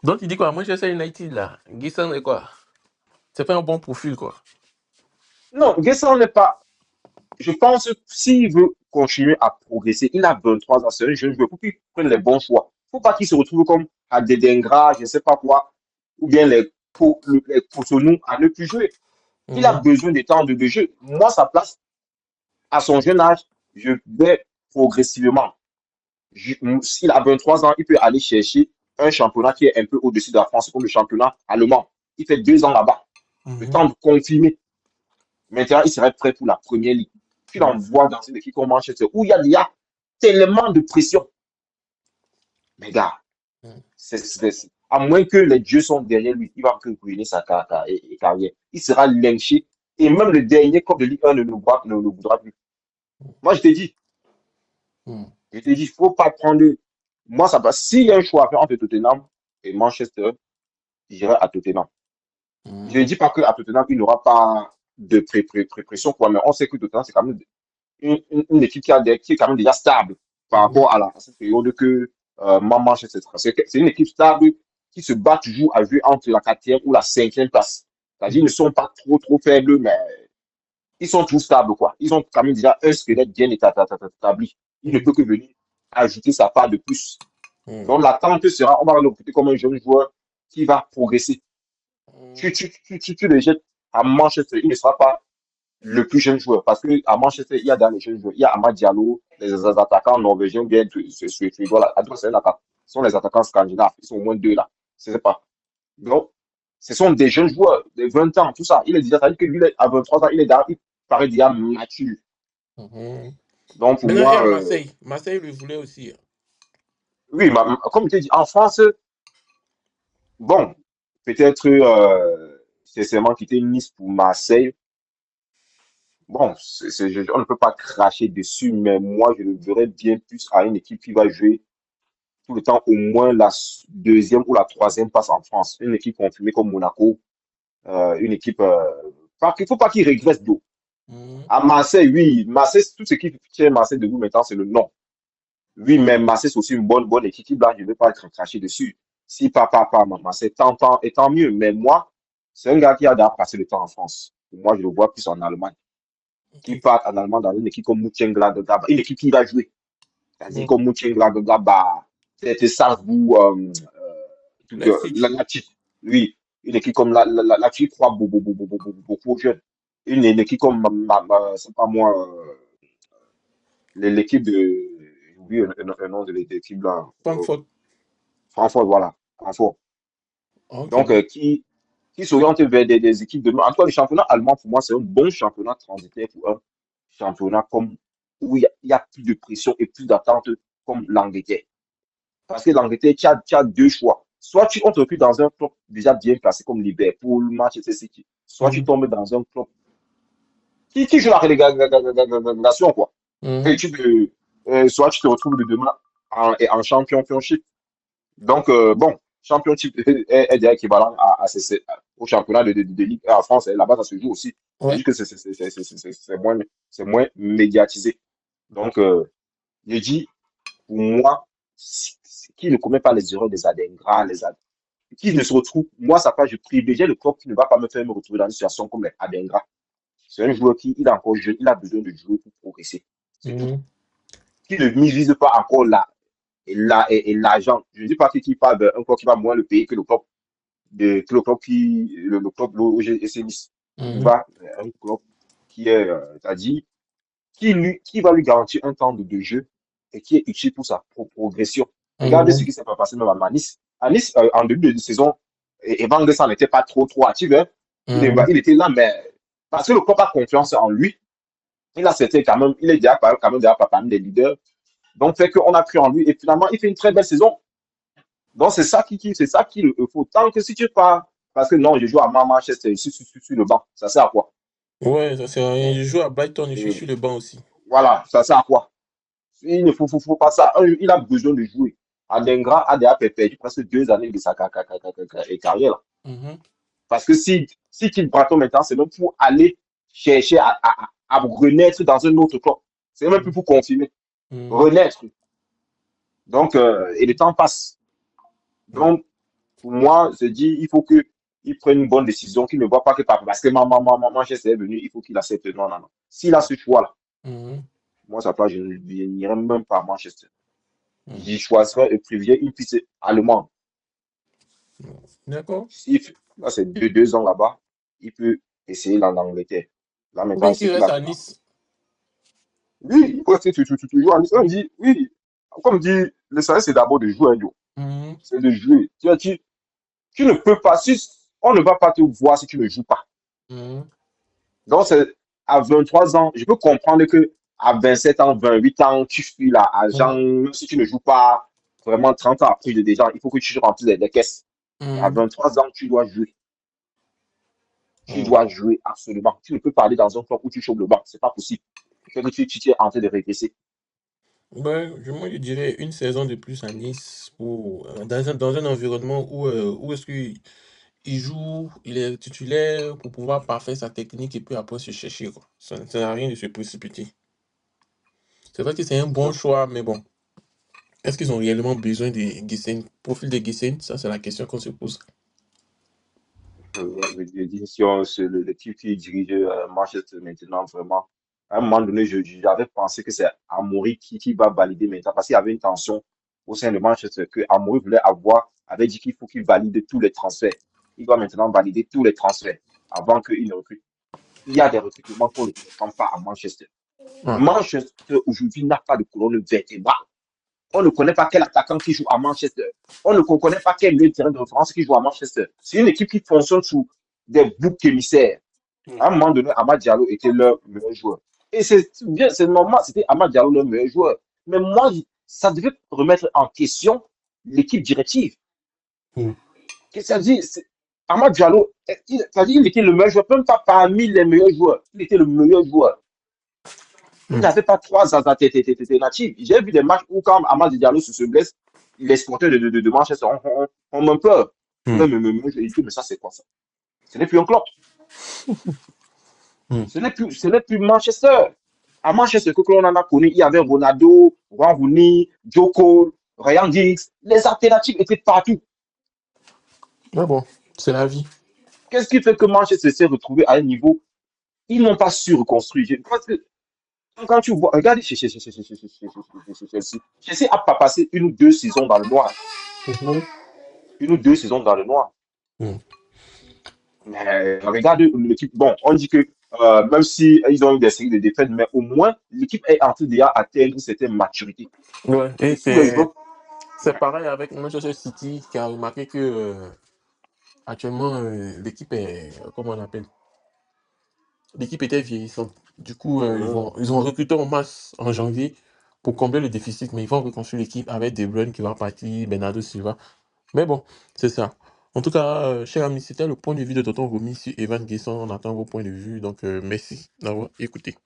Donc, il dit quoi? Manchester United, là. Gisson est quoi? C'est pas un bon profil, quoi. Non, Guessant n'est pas. Je pense que s'il veut continuer à progresser, il a 23 ans, c'est un jeune joueur. Faut qu'il prenne les bons choix. Faut pas qu'il se retrouve comme à Dedengra, je ne sais pas quoi, ou bien les Cotonou à ne plus jouer. Il a Mhm. besoin de temps de jeu. Moi, sa place, à son jeune âge, je vais progressivement. S'il a 23 ans, il peut aller chercher un championnat qui est un peu au-dessus de la France, comme le championnat allemand. Il fait 2 ans là-bas. Le Mhm. temps de confirmer. Maintenant, il serait prêt pour la première ligue. Tu l'envoies dans une équipe comme Manchester où il y a tellement de pression. Mais gars, Mhm. à moins que les dieux sont derrière lui, il va que ruiner sa carrière. Il sera lynché. Et même le dernier club de Ligue 1 ne le voudra plus. Moi, Mhm. je te dis, il ne faut pas prendre. Moi, ça va. S'il y a un choix à faire entre Tottenham et Manchester, j'irai à Tottenham. Je ne Mhm. dis pas qu'à Tottenham, il n'aura pas de pression, quoi, mais on sait que Tottenham, c'est quand même une équipe qui est quand même déjà stable par Mhm. rapport à cette période que Manchester, c'est une équipe stable qui se bat toujours à jouer entre la quatrième ou la cinquième place. C'est-à-dire, ils ne Mhm. sont pas trop faibles, mais ils sont tous stables, quoi. Ils ont quand même déjà un squelette bien établi. Il ne peut que venir ajouter sa part de plus. Mhm. Donc, l'attente sera, on va le recruter comme un jeune joueur qui va progresser. Mhm. Tu le jettes à Manchester, il ne sera pas le plus jeune joueur. Parce qu'à Manchester, il y a dans les jeunes joueurs, il y a Amad Diallo, les attaquants norvégiens, bien, suédois, ce sont les attaquants scandinaves. Ils sont au moins deux là. Je ne sais pas. Donc, ce sont des jeunes joueurs de 20 ans, tout ça. Il est déjà, ça veut dire que lui, à 23 ans, il paraît déjà mature. Mhm. Donc, pour Maintenant, il y moi, a Marseille. Marseille le voulait aussi. oui, comme je t'ai dit, en France, bon, peut-être c'est seulement quitter Nice pour Marseille. Bon, on ne peut pas cracher dessus, mais moi, je le verrais bien plus à une équipe qui va jouer tout le temps au moins la deuxième ou la troisième place en France. Une équipe confirmée comme Monaco, une équipe. Il ne faut pas qu'il régresse d'eau. Mhm. À Marseille, oui, Marseille, tout ce qui tient Marseille debout maintenant, c'est le nom. Oui, mais Marseille, c'est aussi une bonne équipe. Là, je ne vais pas être craché dessus. Si pas, Marseille, tant et tant mieux. Mais moi, c'est un gars qui a déjà passé le temps en France. Moi, je le vois plus en Allemagne. Qui Ok. part en Allemagne dans une équipe comme Mönchengladbach, une équipe qui va jouer. C'est-à-dire Mhm. comme Mönchengladbach, c'était Salzbourg, Leipzig. la petite, oui, une équipe comme la petite croit beaucoup aux jeunes. Une équipe comme, c'est pas moi, l'équipe de, j'ai oublié le nom de l'équipe là, Francfort. Francfort, voilà, Francfort. Ok. Donc, qui s'oriente vers des équipes de. En tout cas, le championnat allemand, pour moi, c'est un bon championnat transitaire pour un championnat comme où il y a plus de pression et plus d'attente comme l'Angleterre. Parce que l'Angleterre, tu as deux choix. Soit on te recrute dans un club déjà bien placé comme Liverpool, Manchester City. Soit tu Mhm. tombes dans un club qui joue la relégation, quoi. Et Mhm. soit tu te retrouves de demain en championship. Donc, bon, championship est déjà équivalent au championnat de Ligue 1 en France. Et là-bas, ça se joue aussi. C'est Ouais. juste que c'est moins médiatisé. Donc, je dis, pour moi, qui ne commet pas les erreurs des Adengra, qui ne se retrouve, moi, ça fait, je privilégie le club qui ne va pas me faire me retrouver dans une situation comme les Adengra. C'est un joueur qui, il est encore jeune, il a besoin de jouer pour progresser. C'est tout. Mhm. Qui ne mise pas encore là et l'argent. Je ne dis pas qu'il parle d'un club qui va moins le payer que le club le club l'OGC Nice. Il Mhm. va un club qui est, c'est-à-dire, qui va lui garantir un temps de jeu et qui est utile pour sa progression. Regardez ce Mhm. qui s'est passé même à Nice. À Nice, en début de saison, Evan Dessant n'était pas trop actif. Hein. Mhm. Il était là, mais parce que le club a confiance en lui, c'était quand même, il est déjà quand même déjà parmi des leaders. Donc, fait qu'on a cru en lui et finalement, il fait une très belle saison. Donc, c'est ça qu'il faut. Tant que si tu pars, parce que non, je joue à Manchester, je suis sur le banc, ça sert à quoi? Ouais, ça sert à rien. Je joue à Brighton et je suis Et sur le banc aussi. voilà, ça sert à quoi? Il ne faut pas ça. Il a besoin de jouer. Adengra a déjà perdu presque 2 années de sa carrière. Là. Mhm. Parce que si qu'il braque maintenant, c'est même pour aller chercher à renaître dans un autre club. C'est même plus Mhm. pour confirmer. Mhm. Renaître. Donc, et le temps passe. Mhm. Donc, Pour moi, je dis, il faut qu'il prenne une bonne décision, qu'il ne voit pas que parce que Manchester est venu, il faut qu'il accepte. Non, non, non. S'il a ce choix-là, Mhm. moi, sa place, je n'irai même pas à Manchester. Mhm. J'y choisirais et privilégier une piste allemande. D'accord. S'il fait, là, c'est 2 ans là-bas, il peut essayer l'Angleterre. Là, Ou maintenant, bien c'est qu'il qu'il reste a. à Nice. Oui, il faut rester toujours en Israël. Dit, oui, comme dit, le salaire, c'est d'abord de jouer, hein, Mhm. c'est de jouer. Tu ne peux pas, si on ne va pas te voir si tu ne joues pas. Mhm. Donc, c'est à 23 ans, je peux comprendre que à 27 ans, 28 ans, tu fuis là, agent, Mhm. même si tu ne joues pas vraiment 30 ans après de déjà, il faut que tu remplisses les caisses. Mais à Mhm. 23 ans, tu dois jouer. Tu Mhm. dois jouer absolument. Tu ne peux pas aller dans un club où tu chauffes le banc. C'est pas possible. C'est que tu es en train de régresser. Ben, moi, je dirais une saison de plus à Nice pour, dans un environnement où est-ce qu'il il joue, il est titulaire pour pouvoir parfaire sa technique et puis après se chercher, quoi. Ça n'a rien de se précipiter. C'est vrai que c'est un bon choix, mais bon, est-ce qu'ils ont réellement besoin de Gissen? Profil de Gissen, ça c'est la question qu'on se pose. Je dis, si c'est le type qui dirige Manchester maintenant, vraiment, à un moment donné, j'avais pensé que c'est Amory qui va valider maintenant, parce qu'il y avait une tension au sein de Manchester que Amory voulait avoir, avait dit qu'il faut qu'il valide tous les transferts. Il doit maintenant valider tous les transferts avant qu'il ne recrute. Il y a des recrutements qu'on ne comprend pas à Manchester. Ouais. Manchester aujourd'hui n'a pas de colonne vertébrale. On ne connaît pas quel attaquant qui joue à Manchester. On ne connaît pas quel milieu de terrain de référence qui joue à Manchester. C'est une équipe qui fonctionne sous des boucs émissaires. À un moment donné, Amad Diallo était leur meilleur joueur. Et c'est bien, c'est normal, c'était Amad Diallo leur meilleur joueur. Mais moi, ça devait remettre en question l'équipe directive. Mm. Qu'est-ce que ça dit? Amad Diallo, il était le meilleur joueur, même pas parmi les meilleurs joueurs. Il était le meilleur joueur. Il Mm. n'avait pas trois alternatives. J'ai vu des matchs où quand Amad Diallo se blesse, les supporters de Manchester ont un peur. Mm. Ouais, mais ça, c'est quoi ça? Ce n'est plus un club. Mm. Ce n'est plus Manchester. À Manchester, que l'on en a connu, il y avait Ronaldo, Wayne Rooney, Joe Cole, Ryan Giggs. Les alternatives étaient partout. Mais bon, c'est la vie. Qu'est-ce qui fait que Manchester s'est retrouvé à un niveau? Ils n'ont pas su reconstruire. Parce que quand tu vois, regardez chez Chelsea. Chelsea a pas passé 1 ou 2 saisons dans le noir. Mhm. 1 ou 2 saisons dans le noir. Mm. Mais regarde l'équipe. Bon, on dit que même si ils ont eu des séries de défaites, mais au moins l'équipe est en train déjà atteindre une certaine maturité. Ouais, et Et tous les autres, c'est pareil avec Manchester City qui a remarqué que actuellement l'équipe est, comment on appelle, l'équipe était vieillissante. Du coup, ils ont recruté en masse en janvier pour combler le déficit, mais ils vont reconstruire l'équipe avec De Bruyne qui va partir, Bernardo Silva. Mais bon, c'est ça. En tout cas, cher ami, c'était le point de vue de Tonton Romy sur Evan Guesson. On attend vos points de vue, donc merci d'avoir écouté.